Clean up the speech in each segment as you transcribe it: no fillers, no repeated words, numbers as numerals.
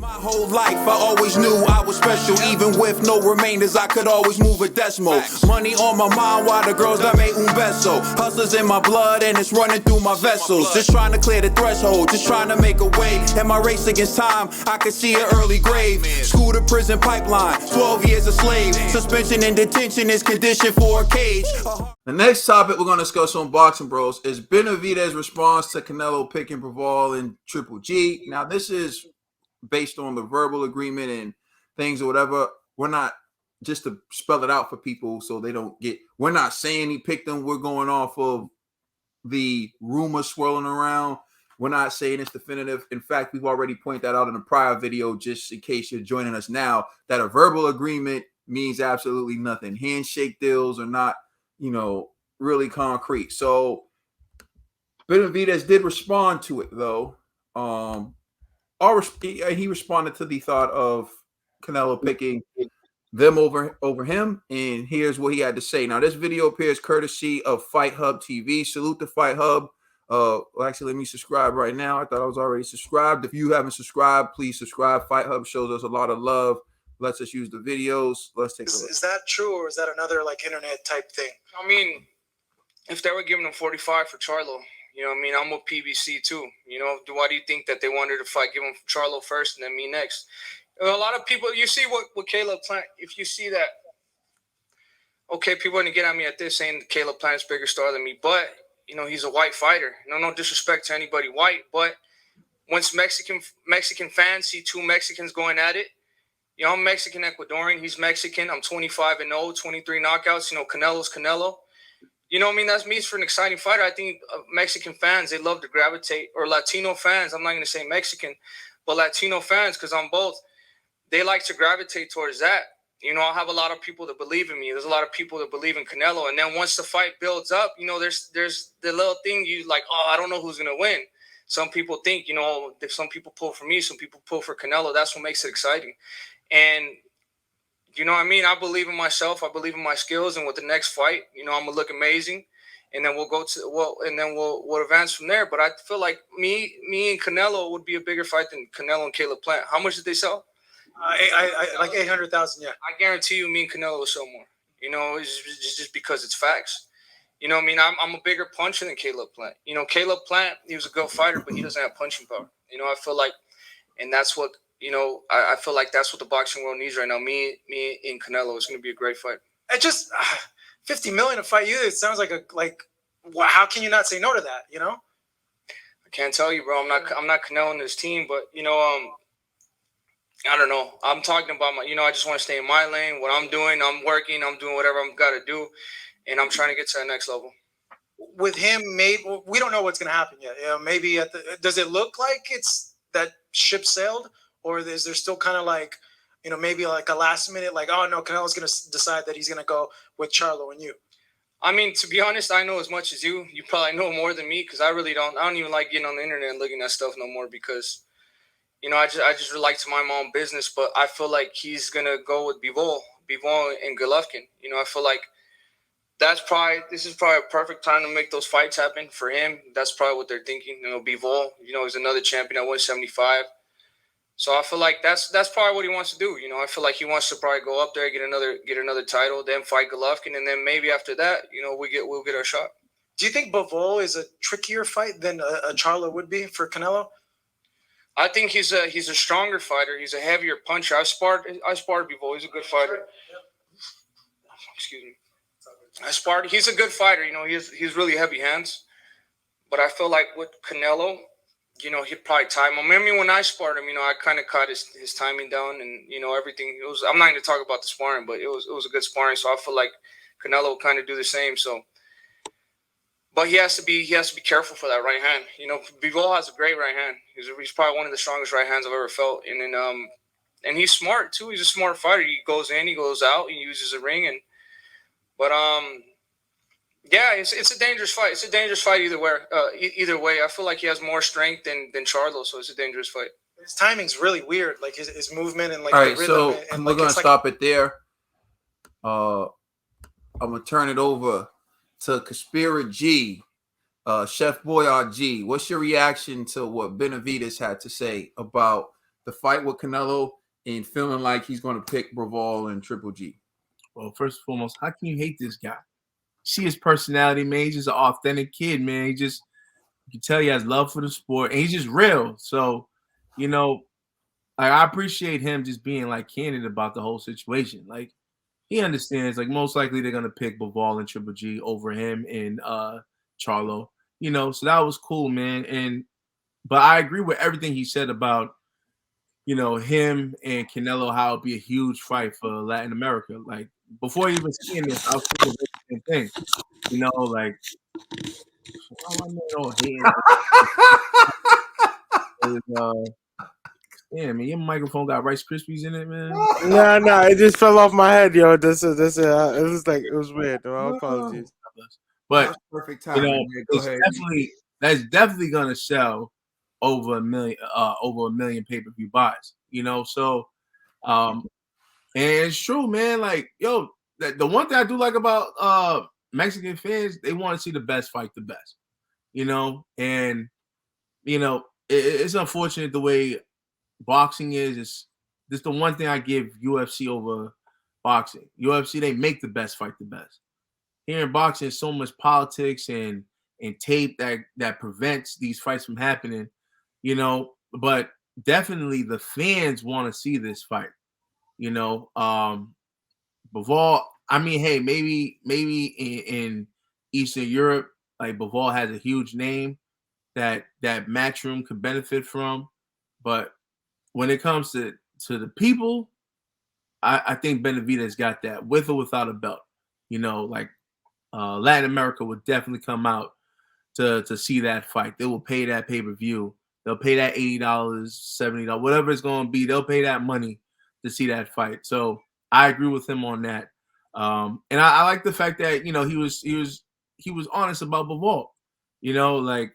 My whole life, I always knew I was special. Even with no remainders, I could always move a decimal. Money on my mind while the girls that made un beso. Hustlers in my blood and it's running through my vessels. Just trying to clear the threshold, just trying to make a way. In my race against time, I could see an early grave. School to prison pipeline, 12 years a slave. Suspension and detention is conditioned for a cage. The next topic we're going to discuss on Boxing Bros is Benavidez' response to Canelo picking Bivol and Triple G. Now, this is based on the verbal agreement and things or whatever. We're not, just to spell it out for people so they don't get, we're not saying he picked them. We're going off of the rumors swirling around. We're not saying it's definitive. In fact, we've already pointed that out in a prior video, just in case you're joining us now, that a verbal agreement means absolutely nothing. Handshake deals are not, really concrete. So Benavidez did respond to it, though. He responded to the thought of Canelo picking them over him, and here's what he had to say. Now, this video appears courtesy of Fight Hub TV. Salute to Fight Hub. Actually, let me subscribe right now. I thought I was already subscribed. If you haven't subscribed, please subscribe. Fight Hub shows us a lot of love. Lets us use the videos. Let's take a look. Is that true, or is that another internet type thing? I mean, if they were giving him 45 for Charlo, I'm with PBC too. Why do you think that they wanted to fight, give him Charlo first and then me next? A lot of people, you see what Caleb Plant, if you see that, okay, people are going to get at me at this saying Caleb Plant's bigger star than me, but, he's a white fighter. No disrespect to anybody white, but once Mexican fans see two Mexicans going at it, I'm Mexican Ecuadorian. He's Mexican. I'm 25-0, 23 knockouts. Canelo's Canelo. That's me for an exciting fighter. I think Mexican fans, they love to gravitate, or Latino fans, I'm not going to say Mexican, but Latino fans, because I'm both, they like to gravitate towards that. I have a lot of people that believe in me. There's a lot of people that believe in Canelo. And then once the fight builds up, there's the little thing you like, I don't know who's going to win. Some people think, if some people pull for me, some people pull for Canelo. That's what makes it exciting. And I believe in myself. I believe in my skills. And with the next fight, I'm going to look amazing. And then we'll advance from there. But I feel like me and Canelo would be a bigger fight than Canelo and Caleb Plant. How much did they sell? I like 800,000, yeah. I guarantee you me and Canelo will sell more. It's just because it's facts. I'm a bigger puncher than Caleb Plant. Caleb Plant, he was a good fighter, but he doesn't have punching power. I feel like, and that's what, I feel like that's what the boxing world needs right now. Me and Canelo is going to be a great fight. It just $50 million to fight you. It sounds how can you not say no to that? I can't tell you, bro. I'm not Canelo in this team, but I don't know. I'm talking about I just want to stay in my lane. What I'm doing, I'm working. I'm doing whatever I'm got to do, and I'm trying to get to the next level. With him, maybe we don't know what's going to happen yet. Maybe does it look like it's that ship sailed? Or is there still kind of maybe like a last minute, oh, no, Canelo's going to decide that he's going to go with Charlo and you? I mean, to be honest, I know as much as you. You probably know more than me because I really don't. I don't even like getting on the internet and looking at stuff no more because, I just like to mind my own business. But I feel like he's going to go with Bivol and Golovkin. I feel like this is probably a perfect time to make those fights happen for him. That's probably what they're thinking. Bivol, he's another champion at 175. So I feel like that's probably what he wants to do. I feel like he wants to probably go up there, get another title, then fight Golovkin, and then maybe after that, we'll get our shot. Do you think Bivol is a trickier fight than a Charlo would be for Canelo? I think he's a stronger fighter. He's a heavier puncher. I sparred Bivol. He's a good fighter. Excuse me. He's a good fighter. He's really heavy hands. But I feel like with Canelo, he'd probably time him. Remember when I sparred him, I kind of caught his timing down and, everything. I'm not going to talk about the sparring, but it was a good sparring. So I feel like Canelo will kind of do the same. So, but he has to be careful for that right hand. Bivol has a great right hand. He's probably one of the strongest right hands I've ever felt. And then, and he's smart too. He's a smart fighter. He goes in, he goes out, he uses a ring. Yeah, it's a dangerous fight. It's a dangerous fight either way. Either way, I feel like he has more strength than Charlo, so it's a dangerous fight. His timing's really weird, like his movement and all right, the so rhythm. And we're gonna stop it there. I'm gonna turn it over to Conspira G, Chef Boyard G. What's your reaction to what Benavidez had to say about the fight with Canelo and feeling like he's going to pick Bivol and Triple G? Well, first and foremost, how can you hate this guy? See his personality, man. He's just an authentic kid, man. You can tell he has love for the sport, and he's just real. So, I appreciate him just being like candid about the whole situation. Like, he understands, like, most likely they're gonna pick Bivol and Triple G over him and Charlo. So that was cool, man. But I agree with everything he said about him and Canelo, how it'd be a huge fight for Latin America. Like, before even seeing this, I was thinking the same thing. Like, oh, I know, yeah, man, your microphone got Rice Krispies in it, man. Nah, it just fell off my head, yo. It was weird. My apologies. But that's perfect timing. That's definitely gonna sell over a million pay-per-view buys. So and it's true, man. Like, yo, the one thing I do like about Mexican fans, they want to see the best fight the best. And it's unfortunate the way boxing is. It's the one thing I give UFC over boxing. UFC, they make the best fight the best. Here in boxing, so much politics and tape that prevents these fights from happening. But definitely the fans want to see this fight. Bivol, I mean, hey, maybe in Eastern Europe, like, Bivol has a huge name that Matchroom could benefit from. But when it comes to the people, I think Benavidez got that with or without a belt. Latin America would definitely come out to see that fight. They will pay that pay-per-view. They'll pay that $80, $70, whatever it's going to be. They'll pay that money to see that fight. So I agree with him on that. And I like the fact that he was honest about Bivol. Like,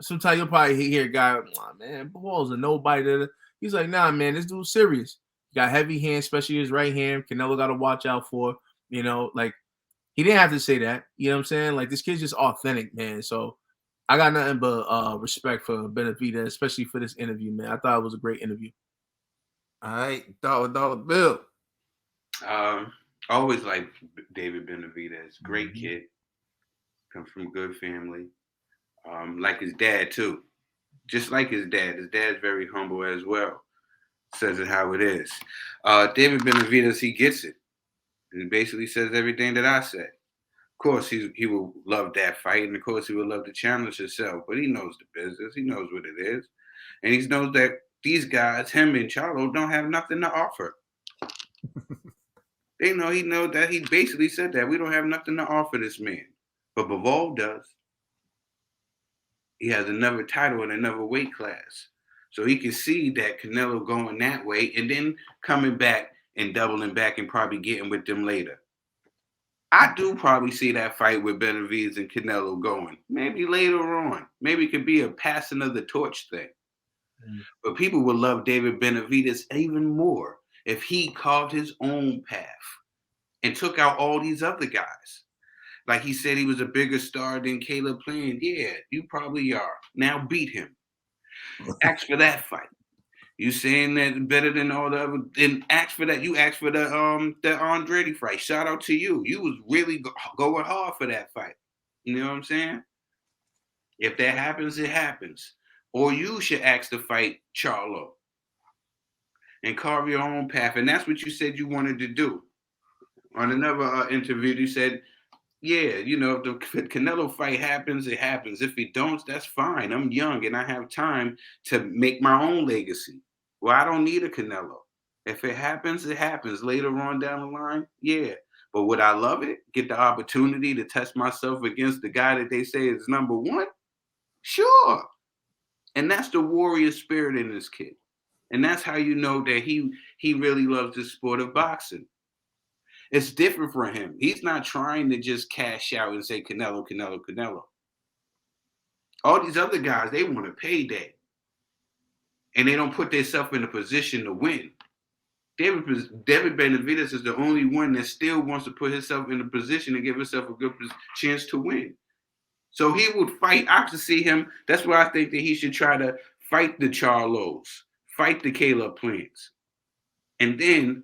sometimes you'll probably hear a guy, oh, man, Bivol's a nobody. He's like, nah, man, this dude's serious. He got heavy hands, especially his right hand. Canelo got to watch out for. Like, he didn't have to say that. You know what I'm saying? Like, this kid's just authentic, man. So I got nothing but respect for Benavidez, especially for this interview, man. I thought it was a great interview. All right, dollar bill. Always like David Benavidez, great kid, comes from a good family, like his dad too, just like his dad. His dad's very humble as well. Says it how it is. David Benavidez, he gets it. He basically says everything that I said. Of course, he will love that fight, and of course, he would love to challenge himself. But he knows the business. He knows what it is, and he knows that these guys, him and Charlo, don't have nothing to offer. He knows that. He basically said that we don't have nothing to offer this man, but Bivol does. He has another title in another weight class, so he can see that Canelo going that way, and then coming back and doubling back and probably getting with them later. I do probably see that fight with Benavidez and Canelo going. Maybe later on. Maybe it could be a passing of the torch thing. But people would love David Benavidez even more if he carved his own path and took out all these other guys. Like he said he was a bigger star than Caleb Plant. Yeah, you probably are. Now beat him. Ask for that fight. You saying that better than all the other? Then ask for that. You asked for the Andretti fight. Shout out to you. You was really going hard for that fight. You know what I'm saying? If that happens, it happens. Or you should ask to fight Charlo and carve your own path. And that's what you said you wanted to do. On another interview, you said, yeah, if the Canelo fight happens, it happens. If it don't, that's fine. I'm young and I have time to make my own legacy. Well, I don't need a Canelo. If it happens, it happens. Later on down the line, yeah. But would I love it? Get the opportunity to test myself against the guy that they say is number one? Sure. And that's the warrior spirit in this kid. And that's how you know that he really loves the sport of boxing. It's different for him. He's not trying to just cash out and say Canelo, Canelo, Canelo. All these other guys, they want a payday. And they don't put themselves in a position to win. David Benavidez is the only one that still wants to put himself in a position and give himself a good chance to win. So he would fight. I could see him. That's why I think that he should try to fight the Charlos, fight the Caleb Plants. And then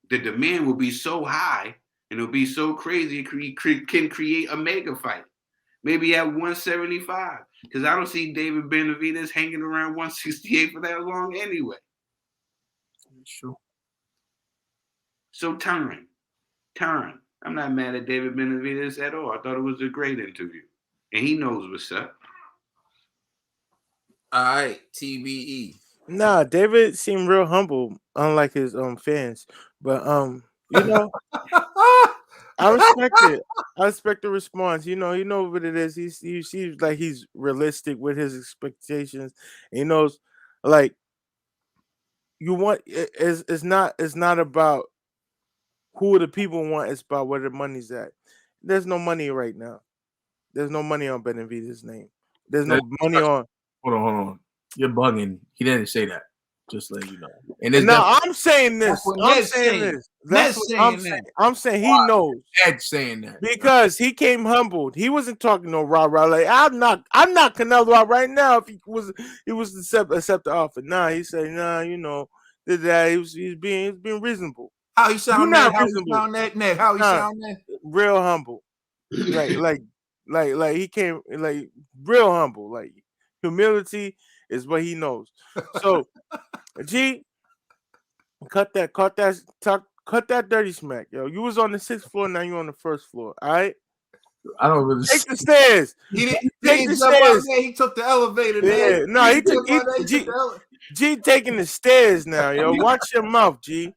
the demand will be so high and it'll be so crazy it can create a mega fight. Maybe at 175. Because I don't see David Benavidez hanging around 168 for that long anyway. Sure. So turn. I'm not mad at David Benavidez at all. I thought it was a great interview. And he knows what's up. All right, TBE. Nah, David seemed real humble, unlike his fans. But you know, I respect it. I respect the response. You know what it is. He seems like he's realistic with his expectations. And he knows, like, you want it's not about who the people want. It's about where the money's at. There's no money right now. There's no money on Benavidez's name. There's no money on. Hold on. You're bugging. He didn't say that. Just let you know. And it's No, I'm saying this. what I'm Ned's saying saying. this. That's Ned's what I'm saying saying. that. I'm saying he knows Ed saying that because he came humbled. He wasn't talking no rah. Like I'm not Canelo out right now. If he was to accept the offer. Nah, he said nah. That he's being reasonable. How he sound You're that? not How he reasonable. sound that? Ned, how he Nah. sound that? Real humble. Like he came like real humble. Like humility is what he knows. So G, cut that dirty smack, yo. You was on the 6th floor, now you on the 1st floor. All right, I don't really. take the stairs. He Take didn't the jump out stairs. there. He took the elevator. Yeah, Ned. no, he took took the elevator. G taking the stairs now, yo. Watch your mouth, G.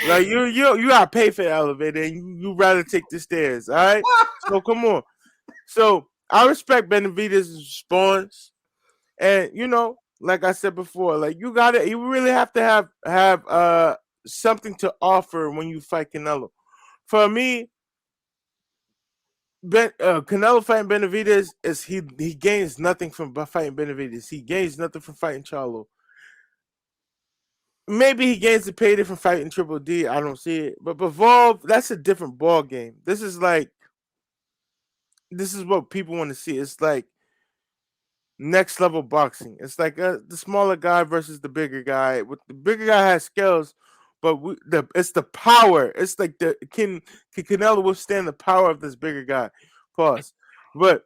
Like you gotta pay for the elevator, and you rather take the stairs. All right, so come on. So I respect Benavidez's response, and like I said before, like you really have to have something to offer when you fight Canelo. For me, Canelo fighting Benavidez is he gains nothing from fighting Benavidez. He gains nothing from fighting Charlo. Maybe he gains the payday from fighting Triple D. I don't see it, but Bivol, that's a different ball game. This is what people want to see. It's like next level boxing. It's like the smaller guy versus the bigger guy. With the bigger guy has skills, but it's the power. It's like can Canelo withstand the power of this bigger guy? Pause. But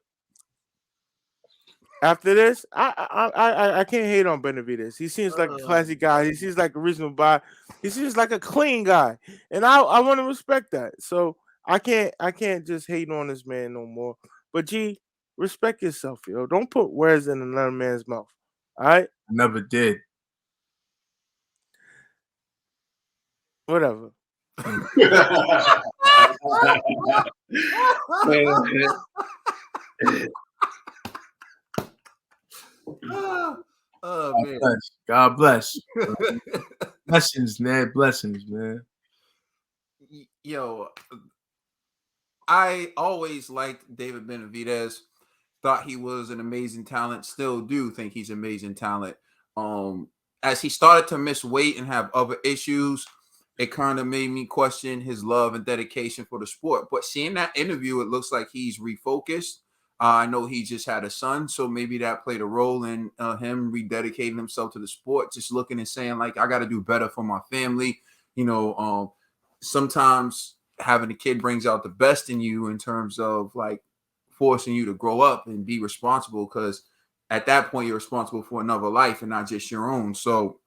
after this, I can't hate on Benavidez. He seems like a classy guy. He seems like a reasonable guy. He seems like a clean guy, and I want to respect that. So I can't just hate on this man no more. But G, respect yourself, yo. Don't put words in another man's mouth. All right, I never did. whatever. Oh man. God bless. Blessings, Ned. Blessings, man. Yo, I always liked David Benavidez. Thought he was an amazing talent. Still do think he's amazing talent. As he started to miss weight and have other issues, it kind of made me question his love and dedication for the sport. But seeing that interview, it looks like he's refocused. I know he just had a son, so maybe that played a role in him rededicating himself to the sport. Just looking and saying, like, I got to do better for my family. Sometimes having a kid brings out the best in you in terms of like forcing you to grow up and be responsible, because at that point you're responsible for another life and not just your own. So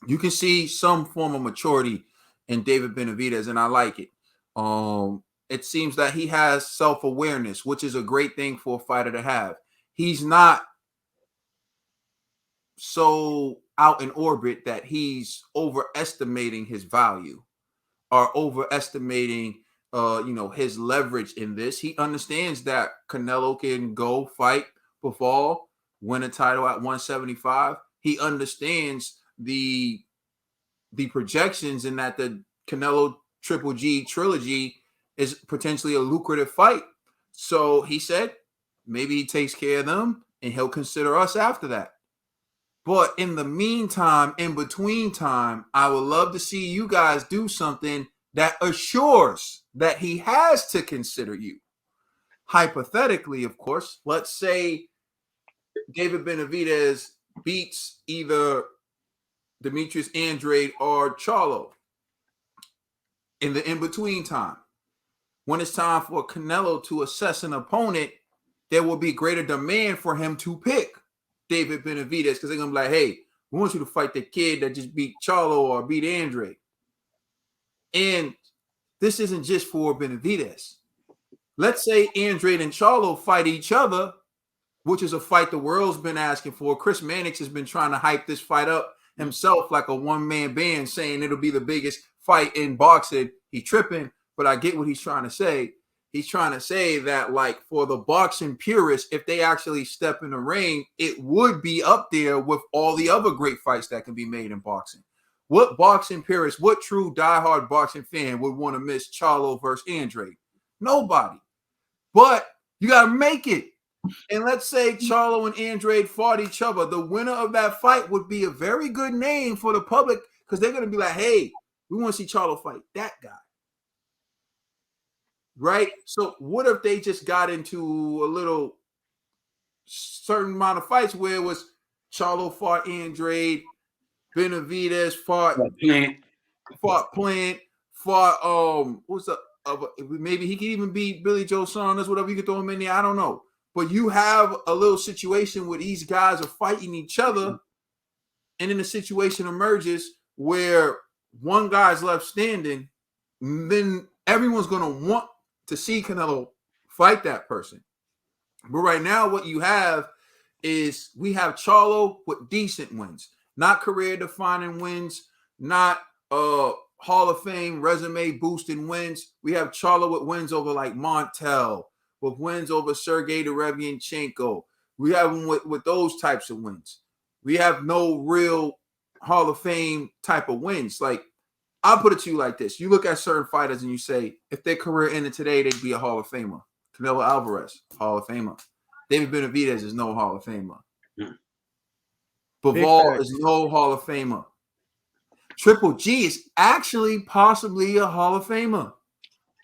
you can see some form of maturity in David Benavidez, and I like it. It seems that he has self-awareness, which is a great thing for a fighter to have. He's not so out in orbit that he's overestimating his value or overestimating his leverage in this. He understands that Canelo can go fight Bivol, win a title at 175. He understands the projections in that the Canelo Triple G trilogy is potentially a lucrative fight. So he said maybe he takes care of them and he'll consider us after that. But in the meantime, in between time, I would love to see you guys do something that assures that he has to consider you. Hypothetically, of course, let's say David Benavidez beats either Demetrius Andrade or Charlo. In the in-between time, when it's time for Canelo to assess an opponent, there will be greater demand for him to pick David Benavidez because they're going to be like, hey, we want you to fight the kid that just beat Charlo or beat Andrade. And this isn't just for Benavidez. Let's say Andrade and Charlo fight each other, which is a fight the world's been asking for. Chris Mannix has been trying to hype this fight up himself like a one-man band, saying it'll be the biggest fight in boxing. He tripping, but I get what he's trying to say. He's trying to say that, like, for the boxing purists, if they actually step in the ring, it would be up there with all the other great fights that can be made in boxing. What boxing purist, what true diehard boxing fan would want to miss Charlo versus Andrade? Nobody. But you got to make it. And let's say Charlo and Andrade fought each other. The winner of that fight would be a very good name for the public because they're going to be like, hey, we want to see Charlo fight that guy. Right? So what if they just got into a little certain amount of fights where it was Charlo fought Andrade, Benavidez fought Plant, what's up? Maybe he could even beat Billy Joe Saunders, whatever you could throw him in there. I don't know. But you have a little situation where these guys are fighting each other, and then a situation emerges where one guy's left standing, then everyone's going to want to see Canelo fight that person. But right now, what you have is we have Charlo with decent wins, not career-defining wins, not Hall of Fame resume boosting wins. We have Charlo with wins over like Montel, with wins over Sergey Derevianchenko. We have him with those types of wins. We have no real Hall of Fame type of wins. Like, I'll put it to you like this. You look at certain fighters and you say, if their career ended today, they'd be a Hall of Famer. Canelo Alvarez, Hall of Famer. David Benavidez is no Hall of Famer. Bivol is no Hall of Famer. Triple G is actually possibly a Hall of Famer.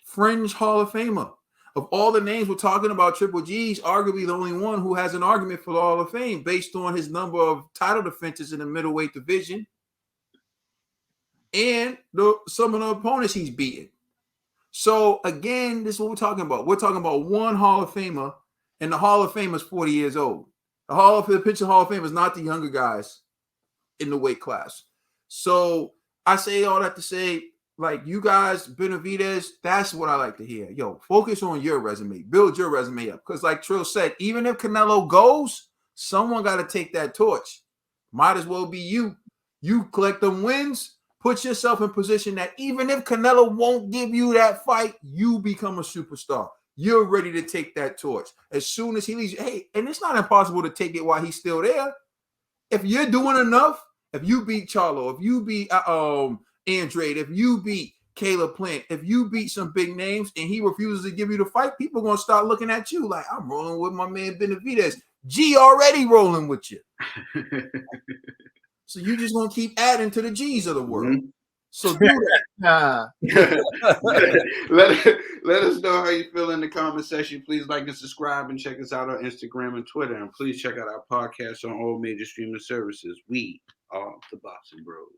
Fringe Hall of Famer. Of all the names we're talking about, Triple G is arguably the only one who has an argument for the Hall of Fame based on his number of title defenses in the middleweight division and some of the opponents he's beaten. So, again, this is what we're talking about. We're talking about one Hall of Famer, and the Hall of Famer is 40 years old. The pitcher Hall of Fame is not the younger guys in the weight class. So, I say all that to say, like, you guys, Benavidez, that's what I like to hear. Yo, focus on your resume. Build your resume up. Because like Trill said, even if Canelo goes, someone got to take that torch. Might as well be you. You collect them wins. Put yourself in position that even if Canelo won't give you that fight, you become a superstar. You're ready to take that torch. As soon as he leaves, hey, and it's not impossible to take it while he's still there. If you're doing enough, if you beat Charlo, if you beat Andrade, if you beat Caleb Plant, if you beat some big names and he refuses to give you the fight, people are going to start looking at you like, I'm rolling with my man Benavidez. G already rolling with you. So you just going to keep adding to the G's of the world. Mm-hmm. So do that. let us know how you feel in the comment section. Please like and subscribe and check us out on Instagram and Twitter. And please check out our podcast on all major streaming services. We are the Boxing Bros.